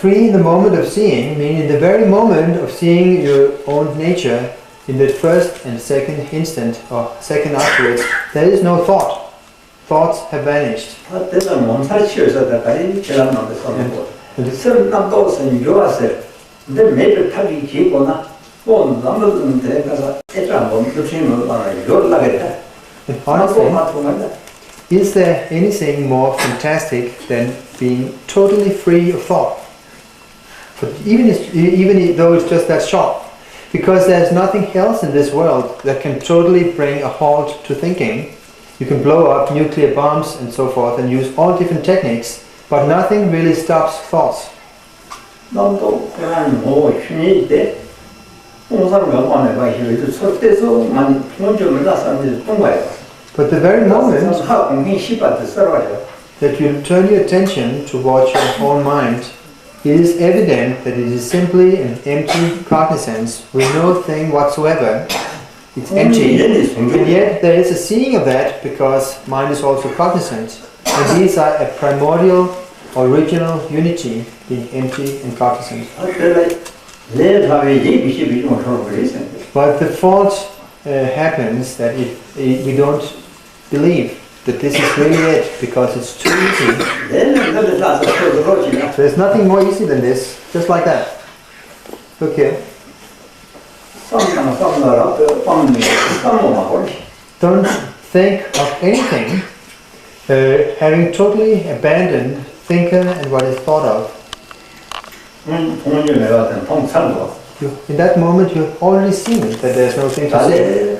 free in the moment of seeing, meaning in the very moment of seeing your own nature, in the first and second instant or second afterwards, there is no thought. Thoughts have vanished. And honestly, is there anything more fantastic than being totally free of thought? But even though it's just that short, because there's nothing else in this world that can totally bring a halt to thinking. You can blow up nuclear bombs and so forth and use all different techniques, but nothing really stops thoughts. But the very moment that you turn your attention towards your own mind, it is evident that it is simply an empty cognizance with no thing whatsoever. It's empty, and yet there is a seeing of that because mind is also cognizant. And these are a primordial, original unity, being empty and cognizant. But the fault happens that we don't believe that this is really it because it's too easy. There's nothing more easy than this, just like that. Okay. Don't think of anything, having totally abandoned thinker and what is thought of. In that moment you've already seen that there's no thing to say.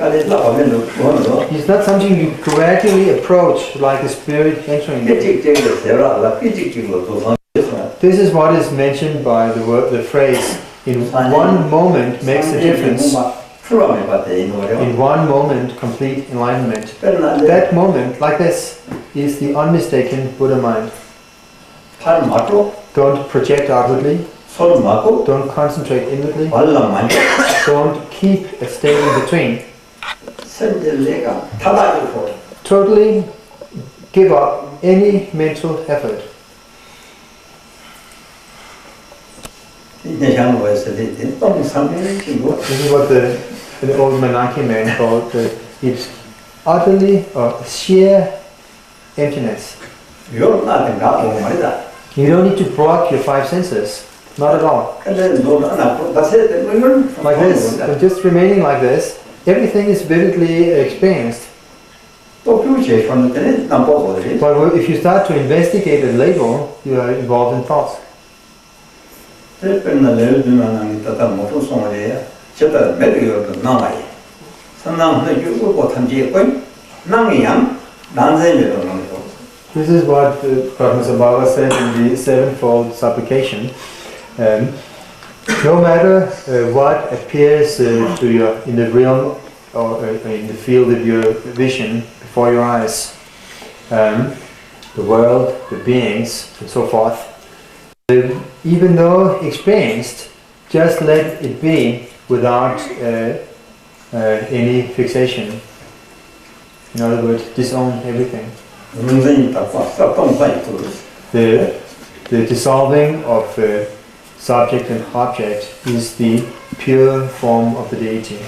It's not something you gradually approach like a spirit entering it. This is what is mentioned by the phrase, in one moment makes a difference. In one moment, complete enlightenment. That moment, like this, is the unmistaken Buddha mind. Don't project outwardly. Don't concentrate inwardly. Don't keep a state in between. Totally give up any mental effort. This is what the old Menaki man called it's utterly or sheer emptiness. You don't need to block your five senses, not at all. Like this, just remaining like this, everything is vividly experienced. But if you start to investigate and label, you are involved in thoughts. This is what Professor Baba said in the sevenfold supplication. No matter what appears to you in the realm or in the field of your vision before your eyes, the world, the beings, and so forth, even though experienced, just let it be without any fixation. In other words, disown everything. The dissolving of subject and object is the pure form of the deity.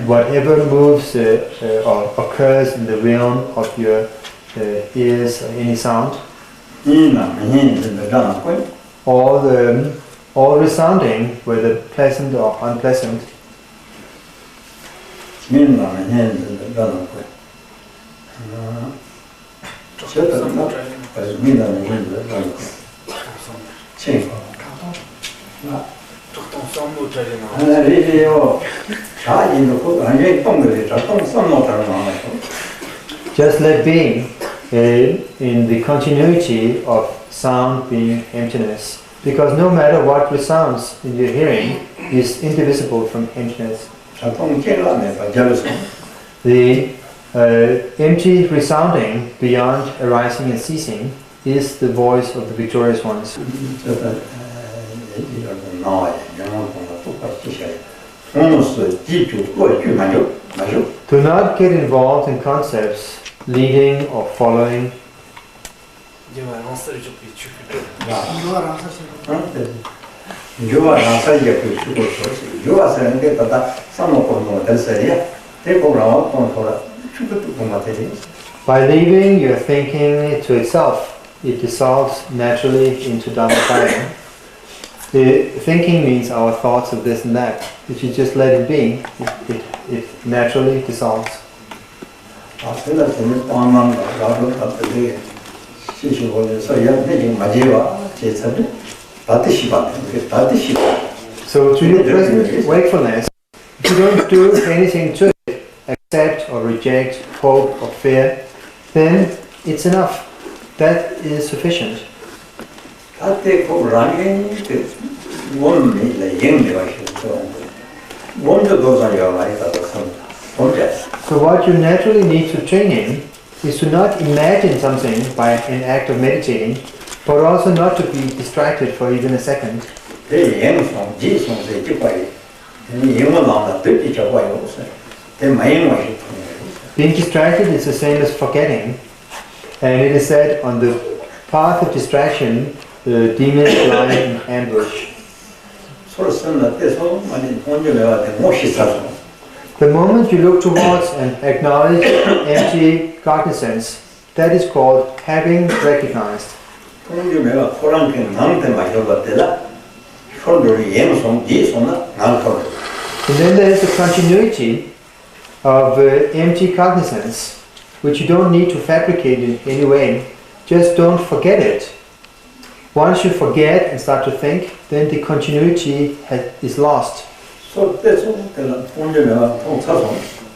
Whatever moves or occurs in the realm of your ears or any sound, all resounding, whether pleasant or unpleasant, just let be in the continuity of sound being emptiness, because no matter what resounds in your hearing is indivisible from emptiness. The empty resounding beyond arising and ceasing is the voice of the victorious ones. Do not get involved in concepts leading or following By leaving your thinking to itself, it dissolves naturally into Dhammakaya. The thinking means our thoughts of this and that. If you just let it be, it naturally dissolves. So to your present wakefulness, if you don't do anything to it, accept or reject, hope or fear, then it's enough. That is sufficient. So what you naturally need to train in is to not imagine something by an act of meditating, but also not to be distracted for even a second. Being distracted is the same as forgetting, and it is said on the path of distraction, the demons lie in ambush. The moment you look towards and acknowledge empty cognizance, that is called having recognized. And then there is a continuity of empty cognizance, which you don't need to fabricate in any way. Just don't forget it. Once you forget and start to think, then the continuity is lost.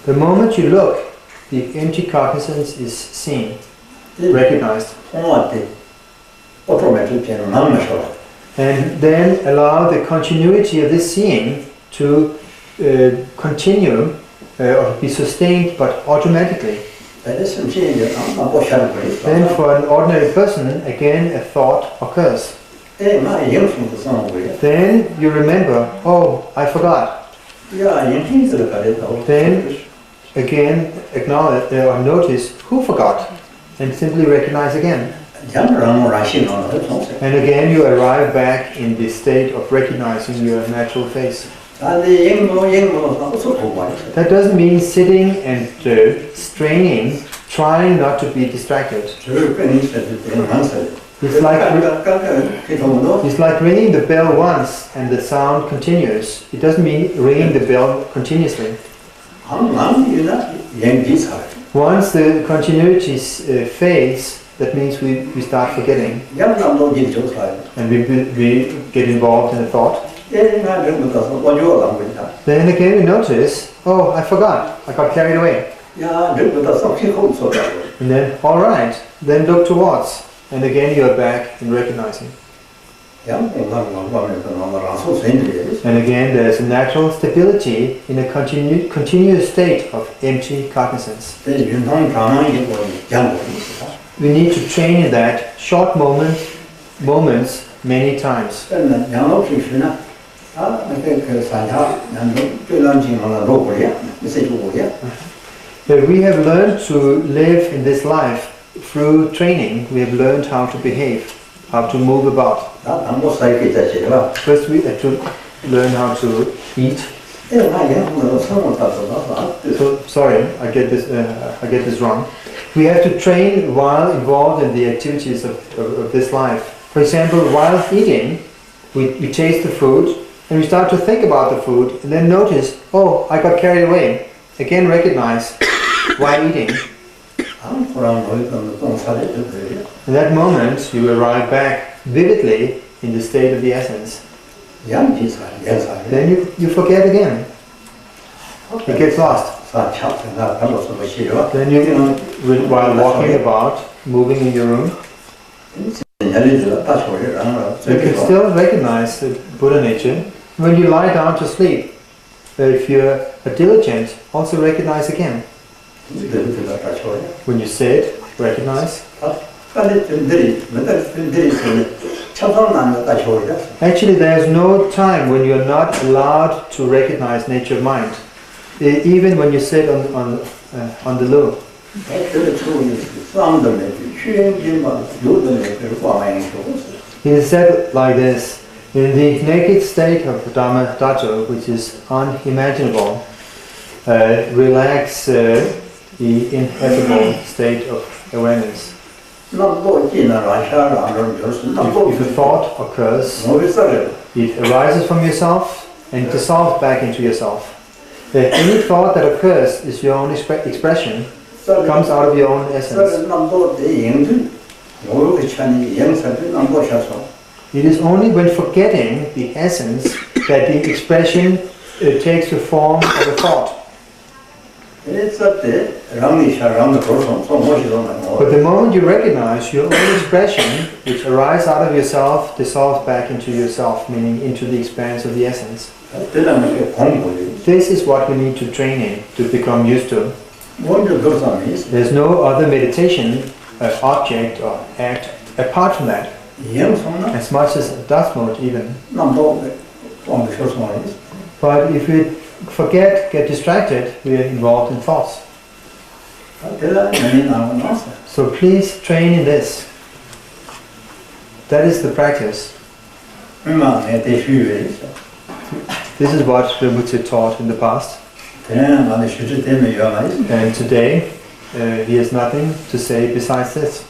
The moment you look, the empty cognizance is seen, recognized. And then allow the continuity of this seeing to continue or be sustained, but automatically. Then for an ordinary person, again a thought occurs. Then you remember, oh, I forgot. Then again acknowledge or notice who forgot and simply recognize again. And again you arrive back in the state of recognizing your natural face. That doesn't mean sitting and straining, trying not to be distracted. It's like ringing the bell once and the sound continues. It doesn't mean ringing the bell continuously. Once the continuity fades, that means we start forgetting. And we get involved in a thought. Then again we notice, oh, I forgot, I got carried away. And then, alright, then look towards. And again you are back in recognizing. And again there's a natural stability in a continuous state of empty cognizance. We need to train in that short moments many times. We have learned to live in this life through training. We have learned how to behave, how to move about. First we have to learn how to eat. So, sorry, I get this wrong. We have to train while involved in the activities of this life. For example, while eating, we taste the food and we start to think about the food and then notice, oh, I got carried away. Again recognize while eating. In that moment, you arrive back vividly in the state of the essence. Then you forget again. It gets lost. Then you, while walking about, moving in your room, you can still recognize the Buddha nature. When you lie down to sleep, if you're diligent, also recognize again. When you sit, recognize. Actually, there is no time when you are not allowed to recognize nature of mind. Even when you sit on the loo, It is said like this: in the naked state of Dhamma Dhatu, which is unimaginable, relax the ineffable state of awareness. If a thought occurs, it arises from yourself and dissolves back into yourself. Any thought that occurs is your own expression, comes out of your own essence. It is only when forgetting the essence that the expression takes the form of a thought. But the moment you recognize your own expression, which arises out of yourself, dissolves back into yourself, meaning into the expanse of the essence. This is what we need to train in, to become used to. There's no other meditation object or act apart from that. As much as dust mode even. But if we forget, get distracted, we are involved in thoughts. So please train in this. That is the practice. This is what the Buddha taught in the past. And today, he has nothing to say besides this.